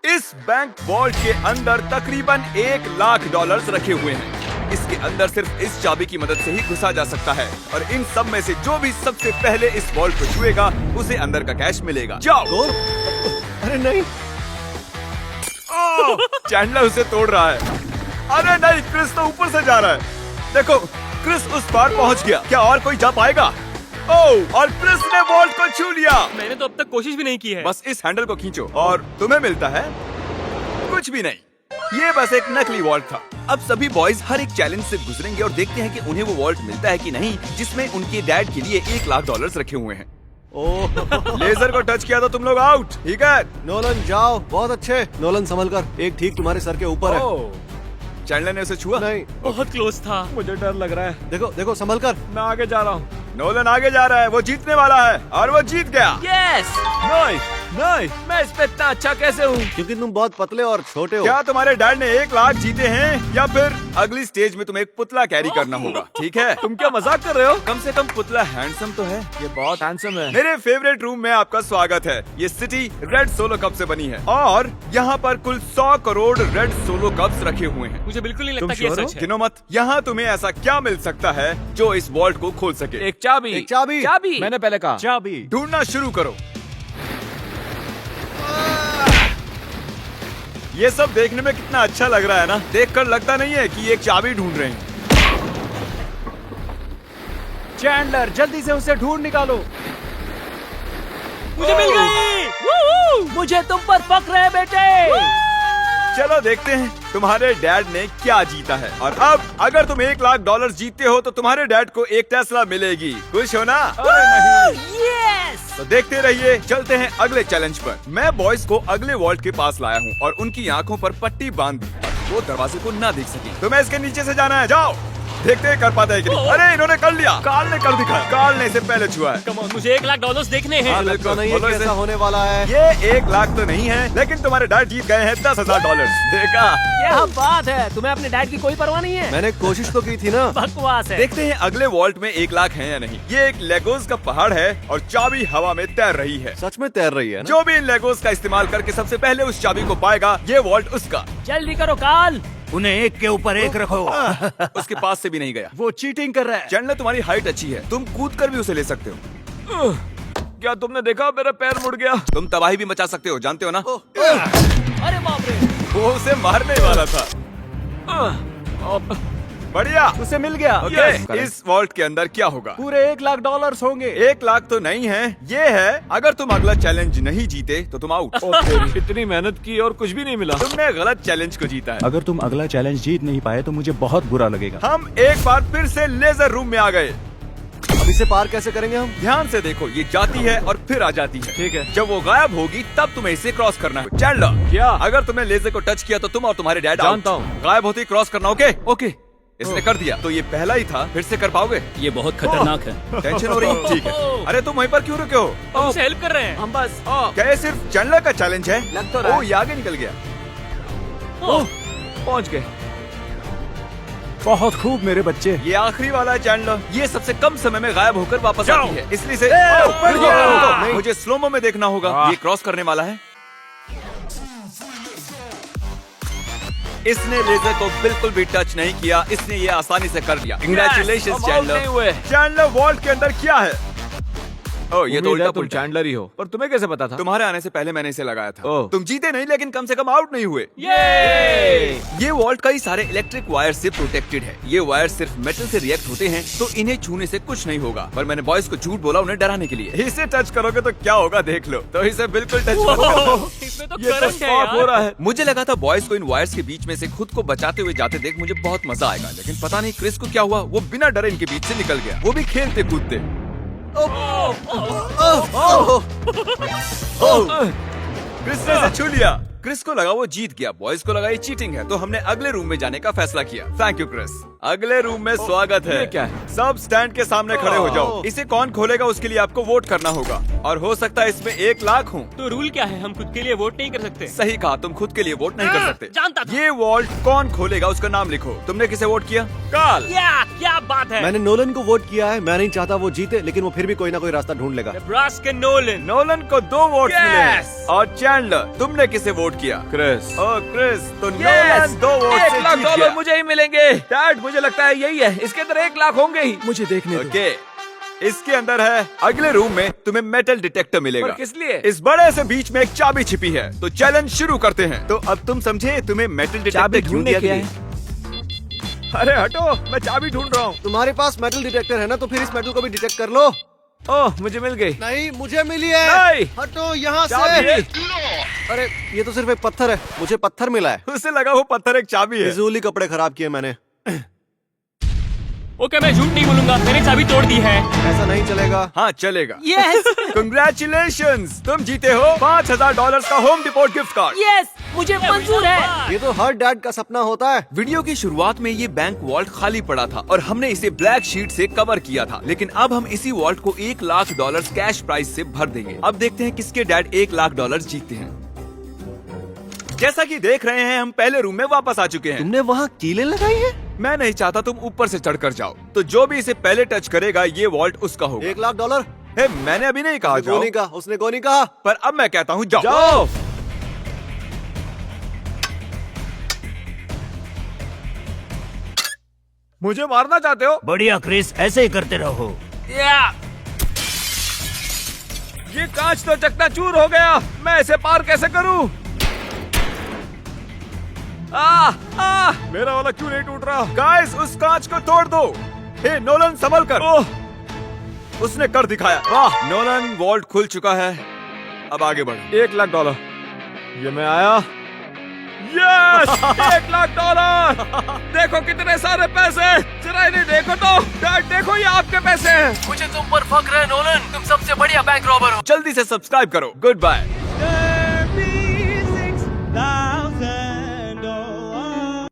इस bank vault के अंदर तकरीबन $1,00,000 रखे हुए हैं। इसके अंदर सिर्फ इस चाबी की मदद से ही घुसा जा सकता है और इन सब में से जो भी सबसे पहले इस वॉल्ट को छुएगा उसे अंदर का कैश मिलेगा। जाओ। अरे नहीं, चैंडलर उसे तोड़ रहा है। अरे नहीं, क्रिस तो ऊपर से जा रहा है। देखो, क्रिस उस पार पहुंच गया। क्या और कोई जा पाएगा? ओह, और क्रिस ने वॉल्ट को छू लिया। मैंने तो अब तक कोशिश भी नहीं की है। बस इस हैंडल को खींचो और तुम्हें मिलता है कुछ भी नहीं। ये बस एक नकली वॉल्ट था। अब सभी बॉयज हर एक चैलेंज से गुजरेंगे और देखते हैं कि उन्हें वो वॉल्ट मिलता है कि नहीं जिसमें उनके डैड के लिए $1,00,000 रखे हुए हैं। ओह लेजर को टच किया तो तुम लोग आउट। ठीक है, नोलन जाओ, बहुत अच्छे। नोलन संभल कर, एक ठीक तुम्हारे सर के ऊपर है। चैंडलर ने उसे छुआ। नहीं, बहुत क्लोज था। मुझे डर लग रहा है। देखो देखो, संभल कर। मैं आगे जा रहा हूँ। नोलन आगे जा रहा है, वो जीतने वाला है और वो जीत गया। यस, नहीं नहीं, मैं इस पे इतना अच्छा कैसे हूँ? क्योंकि तुम बहुत पतले और छोटे हो। क्या तुम्हारे डैड ने $1,00,000 जीते हैं या फिर अगली स्टेज में तुम्हें एक पुतला कैरी करना होगा? ठीक है, तुम क्या मजाक कर रहे हो? कम से कम पुतला हैंडसम तो है। ये बहुत हैंडसम है। मेरे फेवरेट रूम में आपका स्वागत है। ये सिटी रेड सोलो कप से बनी है और यहाँ पर कुल 100 करोड़ रेड सोलो कप्स रखे हुए हैं। मुझे बिल्कुल नहीं तुम लगता कि ये sure हो? सच है। गिनो मत। यहाँ तुम्हें ऐसा क्या मिल सकता है जो इस वॉल्ट को खोल सके? एक चाबी। एक चाबी। चाबी। मैंने पहले कहा चाबी। ढूंढना शुरू करो। ये सब देखने में कितना अच्छा लग रहा है ना? देखकर लगता नहीं है कि ये एक चाबी ढूंढ रहे हैं। चैंडलर, जल्दी से उसे ढूंढ निकालो। मुझे मिल गई। मुझे तुम पर फक्र है बेटे। चलो देखते हैं तुम्हारे डैड ने क्या जीता है। और अब अगर तुम $1,00,000 जीतते हो तो तुम्हारे डैड को एक टेस्ला मिलेगी। खुश हो ना? यस। तो देखते रहिए। चलते हैं अगले चैलेंज पर। मैं बॉयज को अगले वॉल्ट के पास लाया हूँ और उनकी आंखों पर पट्टी बांध दी, वो दरवाजे को ना देख सके। तुम्हें इसके नीचे से जाना है। जाओ, देखते हैं कर पाते हैं कि नहीं। अरे इन्होंने कर लिया। कार्ल ने कर दिखाया। कार्ल ने इसे पहले छुआ है। कम ऑन, मुझे $1,00,000 देखने हैं। लगता नहीं है बोलो कि इसे। ऐसा होने वाला है। ये $1,00,000 तो नहीं है, लेकिन तुम्हारे डैड जीत गए हैं $10,000। देखा? क्या बात है, तुम्हें अपने डैड की कोई परवाह नहीं है? मैंने कोशिश तो की थी ना। बकवास है। देखते हैं अगले वॉल्ट में $1,00,000 है या नहीं। ये एक लेगोस का पहाड़ है और चाबी हवा में तैर रही है। सच में तैर रही है ना? जो भी इन लेगोस का इस्तेमाल करके सबसे पहले उस चाबी को पाएगा, ये वॉल्ट उसका। जल्दी करो कार्ल। उन्हें एक के ऊपर एक रखो। उसके पास से भी नहीं गया। वो चीटिंग कर रहा है। चैंडलर, तुम्हारी हाइट अच्छी है, तुम कूद कर भी उसे ले सकते हो। क्या तुमने देखा, मेरा पैर मुड़ गया। तुम तबाही भी मचा सकते हो, जानते हो ना? अरे बाप रे। वो उसे मारने वाला था। बढ़िया, उसे मिल गया। ओके, इस वॉल्ट के अंदर क्या होगा? पूरे $1,00,000 होंगे। $1,00,000 तो नहीं है, ये है अगर तुम अगला चैलेंज नहीं जीते तो तुम आउट। इतनी मेहनत की और कुछ भी नहीं मिला। तुमने गलत चैलेंज को जीता है। अगर तुम अगला चैलेंज जीत नहीं पाए तो मुझे बहुत बुरा लगेगा। हम एक बार फिर से लेजर रूम में आ गए। अब इसे पार कैसे करेंगे हम? ध्यान से देखो, ये जाती है और फिर आ जाती है। ठीक है। जब वो गायब होगी तब तुम्हें इसे क्रॉस करना है। चैंडलर, क्या? अगर तुमने लेजर को टच किया तो तुम और तुम्हारे डैड जानता out। हूँ। गायब होते ही क्रॉस करना। ओके ओके, इसने कर दिया। तो ये पहला ही था, फिर से कर पाओगे? ये बहुत खतरनाक है। टेंशन हो रही है? ठीक है। अरे तुम वहीं पर क्यों रुके हो? हमसे हेल्प कर रहे हैं। हम बस क्या ये सिर्फ चैंडलर का चैलेंज है? लग तो रहा है। ये आगे निकल गया। पहुंच गए। बहुत खूब मेरे बच्चे। ये आखिरी वाला है चैंडलर। ये सबसे कम समय में गायब होकर वापस आती है, इसलिए से ऊपर गया। रुको, मुझे स्लोमो में देखना होगा। ये क्रॉस करने वाला है। इसने लेजर को बिल्कुल भी टच नहीं किया, इसने ये आसानी से कर दिया। Congratulations, हम out नहीं हुए। चैंडलर वॉल्ट के अंदर क्या है? ओह, ये तो उल्टा तुम पुल्टा है। चैंडलर ही हो। पर तुम्हें कैसे पता था? तुम्हारे आने से पहले मैंने इसे लगाया था। ओह। तुम जीते नहीं, लेकिन कम से कम आउट नहीं हुए। ये वॉल्ट कई सारे इलेक्ट्रिक वायर से प्रोटेक्टेड है। ये वायर सिर्फ मेटल से रिएक्ट होते हैं, तो इन्हें छूने से कुछ नहीं होगा। पर मैंने बॉयज को झूठ बोला उन्हें डराने के लिए। इसे टच करोगे तो क्या होगा देख लो। तो इसे बिल्कुल टच मत करो। इसमें तो ये तो करंट है स्पॉट हो रहा यार। है। मुझे लगा था बॉयज को इन वायर्स के बीच में से खुद को बचाते हुए जाते देख मुझे बहुत मजा आएगा, लेकिन पता नहीं क्रिस को क्या हुआ। वो बिना डरे इनके बीच से निकल गया, वो भी खेलते कूदते। क्रिस ने इसे छू लिया। क्रिस को लगा वो जीत गया, बॉयज को लगा ये चीटिंग है, तो हमने अगले रूम में जाने का फैसला किया। Thank you Chris. अगले रूम में स्वागत है। ये क्या है? सब स्टैंड के सामने खड़े हो जाओ। ओह। इसे कौन खोलेगा उसके लिए आपको वोट करना होगा और हो सकता है इसमें 1 लाख हो। तो रूल क्या है? हम खुद के लिए वोट नहीं कर सकते। सही कहा, तुम खुद के लिए वोट नहीं कर सकते। जानता था। ये वॉल्ट कौन खोलेगा उसका नाम लिखो। तुमने किसे वोट किया? काल। क्या बात है? मैंने नोलन को वोट किया है। मैं नहीं चाहता वो जीते, लेकिन वो फिर भी कोई ना कोई रास्ता ढूंढ लेगा। Nebraska Nolan. नोलन को 2 वोट Yes! मिले हैं। और चैंडलर, तुमने किसे वोट किया? क्रिस। ओ क्रिस, तो नोलन 2 वोट से $1 जीत गया। मुझे ही मिलेंगे। डैड, मुझे लगता है यही है। इसके अंदर 1 लाख होंगे ही। मुझे देखने दो। ओके, इसके अंदर है। अगले रूम में तुम्हें मेटल डिटेक्टर मिलेगा। पर किस लिए? इस बड़े से बीच में एक चाबी छिपी है। तो चैलेंज शुरू करते हैं। तो अब तुम समझे तुम्हें मेटल डिटेक्टर चाबी क्यों ढूंढने दिया के गया लिए। है? अरे हटो, मैं चाबी ढूंढ रहा हूँ। तुम्हारे पास मेटल डिटेक्टर है ना, तो फिर इस मेटल को भी डिटेक्ट कर लो। ओह, मुझे मिल गई। नहीं, मुझे मिली है। नहीं। हटो यहाँ चाबी। से। अरे ये तो सिर्फ एक पत्थर है। मुझे पत्थर मिला है। उसे लगा वो पत्थर एक चाबी है। फिजूल ही कपड़े खराब किए मैंने। ओके, मैं झूठ नहीं बोलूंगा। मैंने चाबी तोड़ दी है। ऐसा नहीं चलेगा। हाँ चलेगा। यस कंग्रेचुलेशंस, तुम जीते हो $5000 का home depot gift card. Yes, मुझे मंजूर है। ये तो हर डैड का सपना होता है। वीडियो की शुरुआत में ये बैंक वॉल्ट खाली पड़ा था और हमने इसे ब्लैक शीट से कवर किया था, लेकिन अब हम इसी वॉल्ट को $1 लाख कैश प्राइस से भर देंगे। अब देखते हैं किसके डैड $1 लाख जीतते हैं। जैसा कि देख रहे हैं, हम पहले रूम में वापस आ चुके हैं। तुमने वहाँ कीलें लगाई है? मैं नहीं चाहता तुम ऊपर से चढ़कर जाओ, तो जो भी इसे पहले टच करेगा ये वॉल्ट उसका होगा। $1 लाख। हे, मैंने अभी नहीं कहा जाओ, नहीं कहा, उसने को नहीं कहा। पर अब मैं कहता हूँ जाओ। जाओ। मुझे मारना चाहते हो? बढ़िया क्रिस, ऐसे ही करते रहो। ये कांच तो चकनाचूर हो गया। मैं इसे पार कैसे करूं? मेरा वाला क्यों नहीं टूट रहा? गाइस, उस कांच को तोड़ दो। हे नोलन, संभल कर। उसने कर दिखाया। वाह, नोलन, वॉल्ट खुल चुका है। अब आगे बढ़। $1 लाख। ये मैं आया। यस, $1 लाख। देखो कितने सारे पैसे। जरा इन्हें देखो तो। डैड देखो, ये आपके पैसे हैं। मुझे तुम पर फक्र है नोलन। तुम सबसे बढ़िया बैंक रॉबर हो। जल्दी से सब्सक्राइब करो। Good bye.